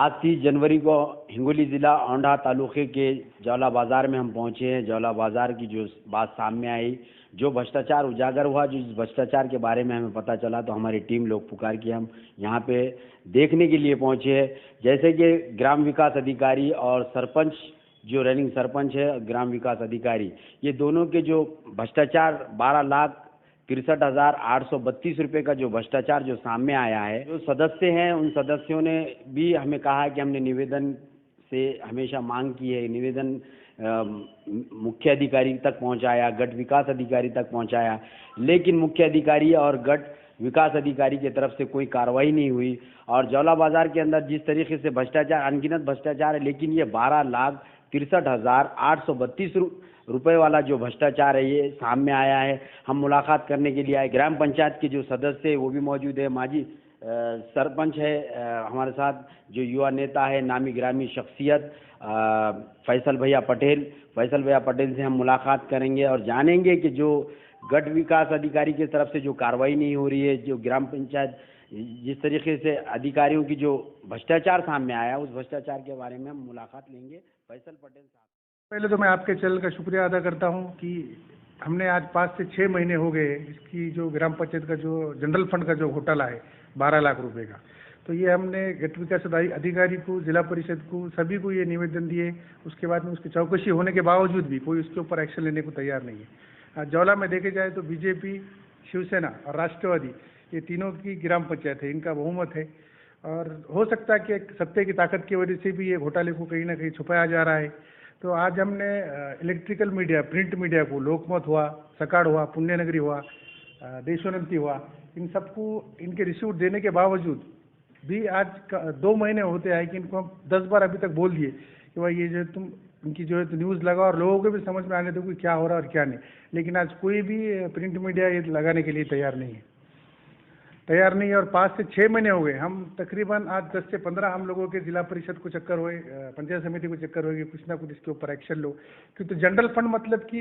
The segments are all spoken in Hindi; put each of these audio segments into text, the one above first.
आज 30 जनवरी को हिंगोली ज़िला औंढा तालुके के जौला बाज़ार में हम पहुंचे हैं। जौला बाज़ार की जो बात सामने आई, जो भ्रष्टाचार उजागर हुआ, जो इस भ्रष्टाचार के बारे में हमें पता चला, तो हमारी टीम लोग पुकार के हम यहाँ पे देखने के लिए पहुंचे हैं। जैसे कि ग्राम विकास अधिकारी और सरपंच, जो रनिंग सरपंच है, ग्राम विकास अधिकारी, ये दोनों के जो भ्रष्टाचार 12,63,832 रुपये का जो भ्रष्टाचार जो सामने आया है, जो सदस्य हैं उन सदस्यों ने भी हमें कहा है कि हमने निवेदन से हमेशा मांग की है, निवेदन मुख्य अधिकारी तक पहुंचाया, गट विकास अधिकारी तक पहुंचाया, लेकिन मुख्य अधिकारी और गट विकास अधिकारी की तरफ से कोई कार्रवाई नहीं हुई। और जौला बाज़ार के अंदर जिस तरीके से भ्रष्टाचार, अनगिनत भ्रष्टाचार है, लेकिन ये 12,63,832 रुपये वाला जो भ्रष्टाचार है ये सामने आया है। हम मुलाकात करने के लिए आए। ग्राम पंचायत के जो सदस्य है वो भी मौजूद है, माजी सरपंच है हमारे साथ, जो युवा नेता है, नामी ग्रामी शख्सियत फैसल भैया पटेल से हम मुलाकात करेंगे और जानेंगे कि जो गट विकास अधिकारी की तरफ से जो कार्रवाई नहीं हो रही है, जो ग्राम पंचायत जिस तरीके से अधिकारियों की जो भ्रष्टाचार सामने आया, उस भ्रष्टाचार के बारे में हम मुलाकात लेंगे फैसल पटेल साहब। पहले तो मैं आपके चैनल का शुक्रिया अदा करता हूं कि हमने आज 5 से 6 महीने हो गए इसकी जो ग्राम पंचायत का जो जनरल फंड का जो घोटाला है 12 लाख रुपए का, तो ये हमने गट विकास अधिकारी को, जिला परिषद को, सभी को ये निवेदन दिए। उसके बाद में उसकी चौकसी होने के बावजूद भी कोई उसके ऊपर एक्शन लेने को तैयार नहीं है। जौला में देखे जाए तो बीजेपी, शिवसेना और राष्ट्रवादी, ये तीनों की ग्राम पंचायत है, इनका बहुमत है और हो सकता है कि सत्ता की ताकत की वजह से भी ये घोटाले को कहीं ना कहीं छुपाया जा रहा है। तो आज हमने इलेक्ट्रिकल मीडिया, प्रिंट मीडिया को, लोकमत हुआ, सकाड़ हुआ, पुण्यनगरी हुआ, देशोन्नति हुआ, इन सबको इनके रिसीव देने के बावजूद भी आज 2 महीने होते हैं कि इनको हम 10 बार अभी तक बोल दिए कि भाई ये जो तुम इनकी जो है तो न्यूज़ लगाओ और लोगों को भी समझ में आने दो कि क्या हो रहा है और क्या नहीं, लेकिन आज कोई भी प्रिंट मीडिया ये लगाने के लिए तैयार नहीं है। और 5 से 6 महीने हो गए, हम तकरीबन आज 10 से 15 हम लोगों के जिला परिषद को चक्कर हुए, पंचायत समिति को चक्कर हुए कि कुछ ना कुछ इसके ऊपर एक्शन लो। क्योंकि तो जनरल फंड मतलब कि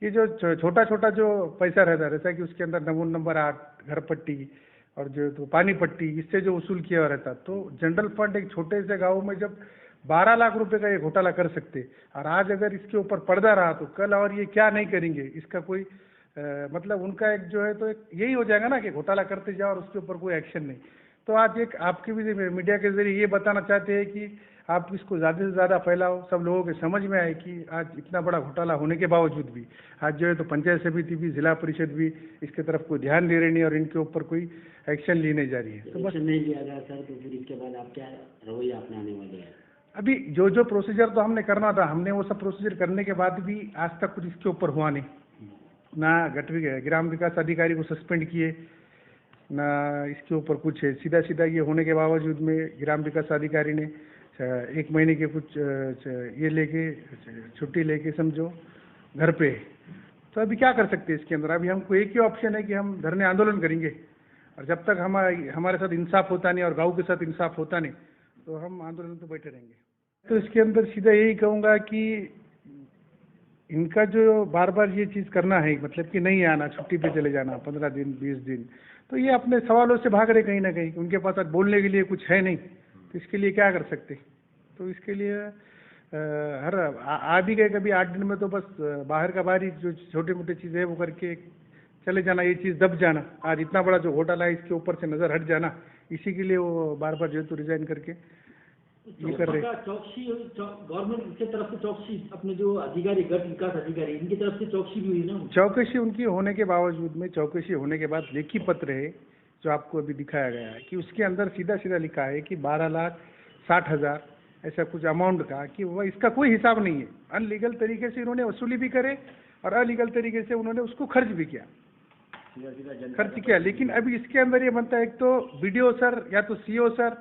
ये जो छोटा छोटा जो पैसा रहता है, जैसा कि उसके अंदर नमून नंबर 8, घर पट्टी और जो तो पानी पट्टी, इससे जो वसूल किया रहता, तो जनरल फंड एक छोटे से गाँव में जब 12 लाख रुपए का ये घोटाला कर सकते, और आज अगर इसके ऊपर पर्दा रहा तो कल और ये क्या नहीं करेंगे, इसका कोई मतलब उनका एक जो है तो एक यही हो जाएगा ना कि घोटाला करते जाओ और उसके ऊपर कोई एक्शन नहीं। तो आज एक आपकी भी मीडिया के जरिए ये बताना चाहते हैं कि आप इसको ज़्यादा से ज़्यादा फैलाओ, सब लोगों के समझ में आए कि आज इतना बड़ा घोटाला होने के बावजूद भी आज जो है तो पंचायत समिति भी, जिला परिषद भी इसके तरफ कोई ध्यान दे रही नहीं और इनके ऊपर कोई एक्शन ली नहीं जा रही है। तो बस नहीं लिया गया सर, तो फिर इसके बाद आप क्या रवैया अपनाने वाले हैं? अभी जो प्रोसीजर तो हमने करना था, हमने वो सब प्रोसीजर करने के बाद भी आज तक कुछ इसके ऊपर हुआ नहीं। ना ग्राम विकास अधिकारी को सस्पेंड किए, ना इसके ऊपर कुछ है। सीधा सीधा ये होने के बावजूद में ग्राम विकास अधिकारी ने 1 महीने के कुछ ये लेके छुट्टी लेके समझो घर पे। तो अभी क्या कर सकते हैं इसके अंदर? अभी हमको एक ही ऑप्शन है कि हम धरने आंदोलन करेंगे, और जब तक हमारे साथ इंसाफ होता नहीं और गाँव के साथ इंसाफ होता नहीं तो हम आंदोलन पे बैठे रहेंगे। तो इसके अंदर सीधा यही कहूँगा कि इनका जो बार बार ये चीज़ करना है, मतलब कि नहीं आना, छुट्टी पे चले जाना 15 दिन 20 दिन, तो ये अपने सवालों से भाग रहे कहीं ना कहीं। उनके पास आज बोलने के लिए कुछ है नहीं, तो इसके लिए क्या कर सकते? तो इसके लिए आ भी गए कभी 8 दिन में, तो बस बाहर का बाहरी जो छोटे मोटे चीज़ें है वो करके चले जाना, ये चीज़ दब जाना। आज इतना बड़ा जो घोटाला है इसके ऊपर से नज़र हट जाना, इसी के लिए वो बार बार जो है तो रिजाइन करके ये कर रहे। चौकसी गवर्नमेंट की तरफ से चौकसी, अपने जो अधिकारी, गट विकास अधिकारी, इनकी तरफ से चौकसी भी हुई ना? चौकसी उनकी होने के बावजूद में, चौकसी होने के बाद लेखी पत्र है जो आपको अभी दिखाया गया है कि उसके अंदर सीधा सीधा लिखा है कि 12,60,000 ऐसा कुछ अमाउंट का, कि वह इसका कोई हिसाब नहीं है। अनलीगल तरीके से इन्होंने वसूली भी करे और अलीगल तरीके से उन्होंने उसको खर्च भी किया, लेकिन अभी इसके अंदर ये बनता है, एक तो BDO सर या तो CO सर,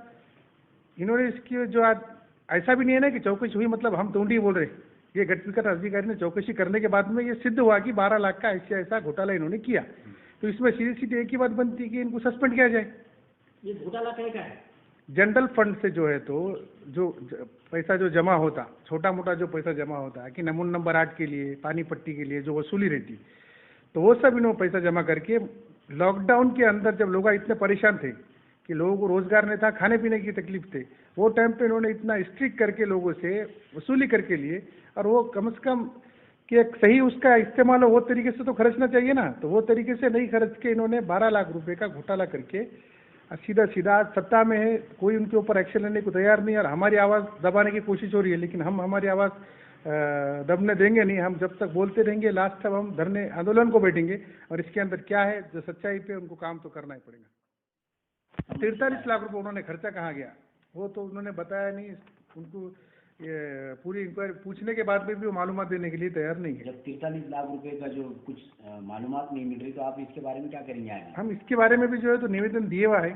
इन्होंने इसकी जो आज ऐसा भी नहीं है ना कि चौकसी हुई मतलब हम तो ही बोल रहे। ये गट विकास अधिकारी ने चौकसी करने के बाद में ये सिद्ध हुआ कि 12 लाख का ऐसा घोटाला इन्होंने किया, तो इसमें सीधी सीधी एक ही बात बनती है कि इनको सस्पेंड किया जाए। ये घोटाला क्या है? जनरल फंड से जो है तो जो पैसा जो जमा होता, छोटा मोटा जो पैसा जमा होता है कि नमून नंबर 8 के लिए, पानी पट्टी के लिए जो वसूली रहती, तो वो सब इन्होंने पैसा जमा करके लॉकडाउन के अंदर जब लोग इतने परेशान थे कि लोगों को रोजगार नहीं था, खाने पीने की तकलीफ थे। वो टाइम पे इन्होंने इतना स्ट्रिक्ट करके लोगों से वसूली करके लिए, और वो कम से कम कि एक सही उसका इस्तेमाल हो वो तरीके से तो खर्चना चाहिए ना, तो वो तरीके से नहीं खर्च के इन्होंने 12 लाख रुपए का घोटाला करके सीधा सीधा आज सत्ता में है, कोई उनके ऊपर एक्शन लेने को तैयार नहीं, और हमारी आवाज़ दबाने की कोशिश हो रही है, लेकिन हम हमारी आवाज़ दबने देंगे नहीं। हम जब तक बोलते रहेंगे, लास्ट तक हम धरने आंदोलन को बैठेंगे, और इसके अंदर क्या है जो सच्चाई पे उनको काम तो करना ही पड़ेगा। 43 लाख रुपए उन्होंने खर्चा कहाँ गया वो तो उन्होंने बताया नहीं। उनको ये पूरी इंक्वायरी पूछने के बाद में भी वो मालूमात देने के लिए तैयार नहीं है। जब 43 लाख रुपए का जो कुछ मालूमात नहीं मिल रही, तो आप इसके बारे में क्या करेंगे आगे? हम इसके बारे में भी जो है तो निवेदन दिए हुआ है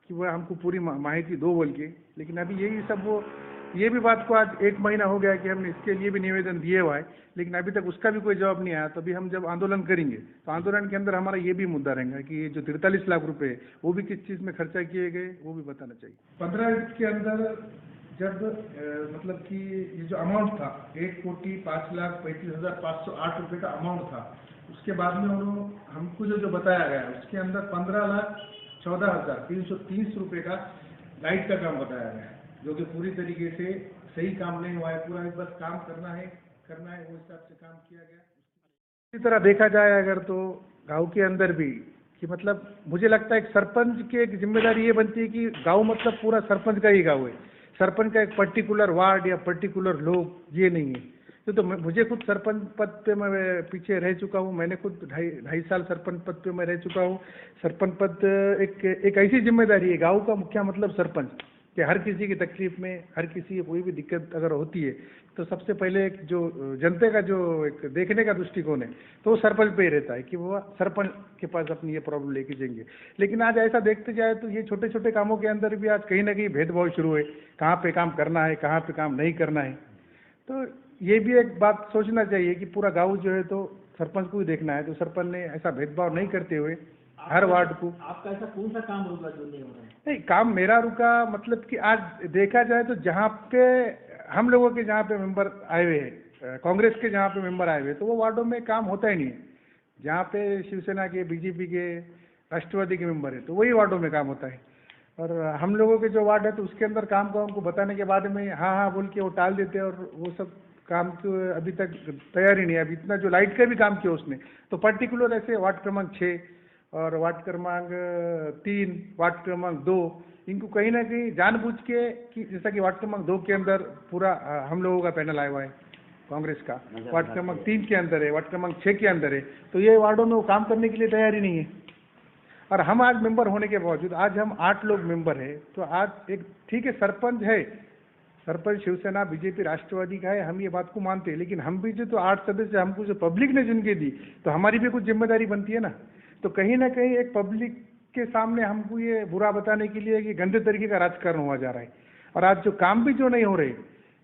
कि वह हमको पूरी माहिती दो बोल के, लेकिन अभी यही सब वो ये भी बात को आज 1 महीना हो गया कि हमने इसके लिए भी निवेदन दिए हुआ है, लेकिन अभी तक उसका भी कोई जवाब नहीं आया। तो अभी हम जब आंदोलन करेंगे तो आंदोलन के अंदर हमारा ये भी मुद्दा रहेगा कि ये जो 43 लाख रुपए है वो भी किस चीज़ में खर्चा किए गए वो भी बताना चाहिए। 15 के अंदर जब मतलब कि ये जो अमाउंट था 1,05,35,508 रुपये का अमाउंट था, उसके बाद में उन्होंने हमको जो बताया गया उसके अंदर 15,14,330 रुपये का लाइट का काम बताया गया है, जो कि पूरी तरीके से सही काम नहीं हुआ है। पूरा बस काम करना है वो हिसाब से काम किया गया। इसी तरह देखा जाए अगर तो गांव के अंदर भी कि मतलब मुझे लगता है एक सरपंच की एक जिम्मेदारी ये बनती है कि गांव मतलब पूरा सरपंच का ही गांव है। सरपंच का एक पर्टिकुलर वार्ड या पर्टिकुलर लोग ये नहीं है। तो मुझे खुद सरपंच पद पे मैं पीछे रह चुका हूँ। मैंने खुद ढाई साल सरपंच पद पे मैं रह चुका हूँ। सरपंच पद एक ऐसी जिम्मेदारी है, गांव का मुखिया मतलब सरपंच, कि हर किसी की तकलीफ में, हर किसी की कोई भी दिक्कत अगर होती है तो सबसे पहले एक जो जनता का जो एक देखने का दृष्टिकोण है तो वो सरपंच पे ही रहता है कि वो सरपंच के पास अपनी ये प्रॉब्लम लेके जाएंगे। लेकिन आज ऐसा देखते जाए तो ये छोटे छोटे कामों के अंदर भी आज कहीं ना कहीं भेदभाव शुरू है, कहाँ पे काम करना है, कहाँ पे काम नहीं करना है। तो ये भी एक बात सोचना चाहिए कि पूरा गाँव जो है तो सरपंच को ही देखना है, तो सरपंच ने ऐसा भेदभाव नहीं करते हुए हर वार्ड को। आपका ऐसा कौन सा काम रुका जो नहीं हो रहा है? नहीं, काम मेरा रुका मतलब कि आज देखा जाए तो जहाँ पे हम लोगों के जहाँ पे मेंबर आए हुए हैं, कांग्रेस के जहाँ पे मेंबर आए हुए तो वो वार्डों में काम होता ही नहीं है। जहाँ पे शिवसेना के, बीजेपी के, राष्ट्रवादी के मेंबर है तो वही वार्डों में काम होता है। और हम लोगों के जो वार्ड है तो उसके अंदर काम को हमको बताने के बाद में हाँ हाँ बोल के वो टाल देते हैं, और वो सब काम तो अभी तक तैयार ही नहीं है। अभी इतना जो लाइट का भी काम किया उसने तो पर्टिकुलर ऐसे वार्ड क्रमांक 6 और वार्ड क्रमांक 3, वार्ड क्रमांक 2, इनको कहीं ना कहीं जानबूझ के कि जैसा कि वार्ड क्रमांक 2 के अंदर पूरा हम लोगों का पैनल आया हुआ है कांग्रेस का, वार्ड क्रमांक 3 के अंदर है, वार्ड क्रमांक 6 के अंदर है, तो ये वार्डों में वो काम करने के लिए तैयार ही नहीं है। और हम आज मेंबर होने के बावजूद आज हम 8 लोग मेंबर है, तो आज एक ठीक है सरपंच है, सरपंच शिवसेना, बीजेपी, राष्ट्रवादी का है, हम ये बात को मानते हैं, लेकिन हम भी जो तो 8 सदस्य हमको जो पब्लिक ने चुन के दी तो हमारी भी कुछ जिम्मेदारी बनती है ना। तो कहीं ना कहीं एक पब्लिक के सामने हमको ये बुरा बताने के लिए कि गंदे तरीके का राजकारण हुआ जा रहा है। और आज जो काम भी जो नहीं हो रहे,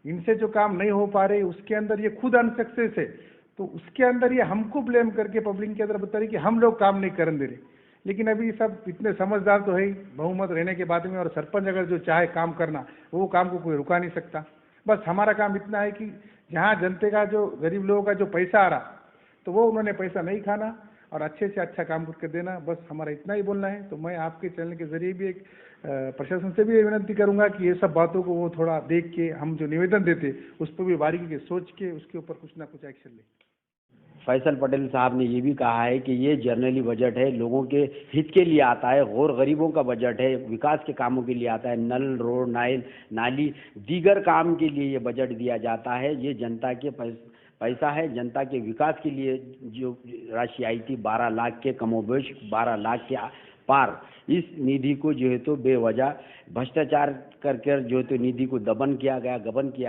इनसे जो काम नहीं हो पा रहे, उसके अंदर ये खुद अनसक्सेस है, तो उसके अंदर ये हमको ब्लेम करके पब्लिक के अंदर बता रही कि हम लोग काम नहीं करने दे रहे। लेकिन अभी सब इतने समझदार तो है ही बहुमत रहने के बाद में, और सरपंच अगर जो चाहे काम करना वो काम को कोई रुका नहीं सकता। बस हमारा काम इतना है कि जहाँ जनता का जो गरीब लोगों का जो पैसा आ रहा तो वो उन्होंने पैसा नहीं खाना और अच्छे से अच्छा काम करके देना, बस हमारा इतना ही बोलना है। तो मैं आपके चैनल के जरिए भी एक प्रशासन से भी विनती करूंगा कि ये सब बातों को वो थोड़ा देख के हम जो निवेदन देते उस पर भी बारीकी से सोच के उसके ऊपर कुछ ना कुछ एक्शन ले। फैसल पटेल साहब ने ये भी कहा है कि ये जनरली बजट है, लोगों के हित के लिए आता है, गौर गरीबों का बजट है, विकास के कामों के लिए आता है, नल, रोड, नाली, दीगर काम के लिए ये बजट दिया जाता है। ये जनता के पैसा है, जनता के विकास के लिए जो राशि आई थी 12 लाख के कमोबेश 12 लाख के पार, इस निधि को जो है तो बेवजह भ्रष्टाचार करके जो है तो निधि को गबन किया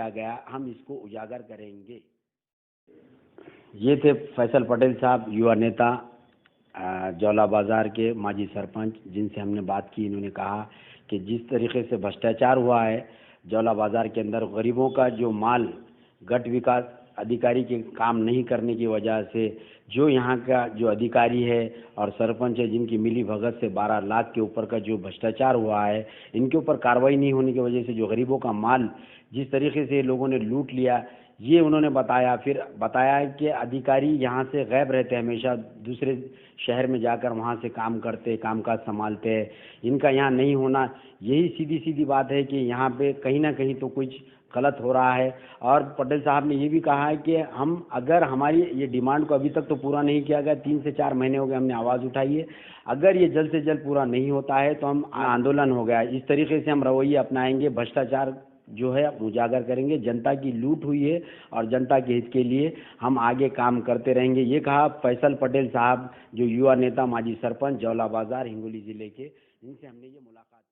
गया। हम इसको उजागर करेंगे। ये थे फैसल पटेल साहब, युवा नेता, जौला बाज़ार के माजी सरपंच, जिनसे हमने बात की। इन्होंने कहा कि जिस तरीके से भ्रष्टाचार हुआ है जौला बाज़ार के अंदर, गरीबों का जो माल गट विकास अधिकारी के काम नहीं करने की वजह से जो यहाँ का जो अधिकारी है और सरपंच है, जिनकी मिली भगत से 12 लाख के ऊपर का जो भ्रष्टाचार हुआ है, इनके ऊपर कार्रवाई नहीं होने की वजह से जो गरीबों का माल जिस तरीके से लोगों ने लूट लिया, ये उन्होंने बताया। फिर बताया कि अधिकारी यहाँ से गायब रहते हैं, हमेशा दूसरे शहर में जाकर वहाँ से काम करते, कामकाज संभालते हैं, इनका यहाँ नहीं होना। यही सीधी सीधी बात है कि यहाँ पे कहीं ना कहीं तो कुछ गलत हो रहा है। और पटेल साहब ने ये भी कहा है कि हम अगर हमारी ये डिमांड को अभी तक तो पूरा नहीं किया गया, 3 से 4 महीने हो गए हमने आवाज़ उठाई है, अगर ये जल्द से जल्द पूरा नहीं होता है तो हम आंदोलन हो गया। इस तरीके से हम रवैया अपनाएंगे, भ्रष्टाचार जो है उजागर करेंगे, जनता की लूट हुई है और जनता के हित के लिए हम आगे काम करते रहेंगे। ये कहा फैसल पटेल साहब, जो युवा नेता, माजी सरपंच, जौला बाजार, हिंगोली जिले के, इनसे हमने ये मुलाकात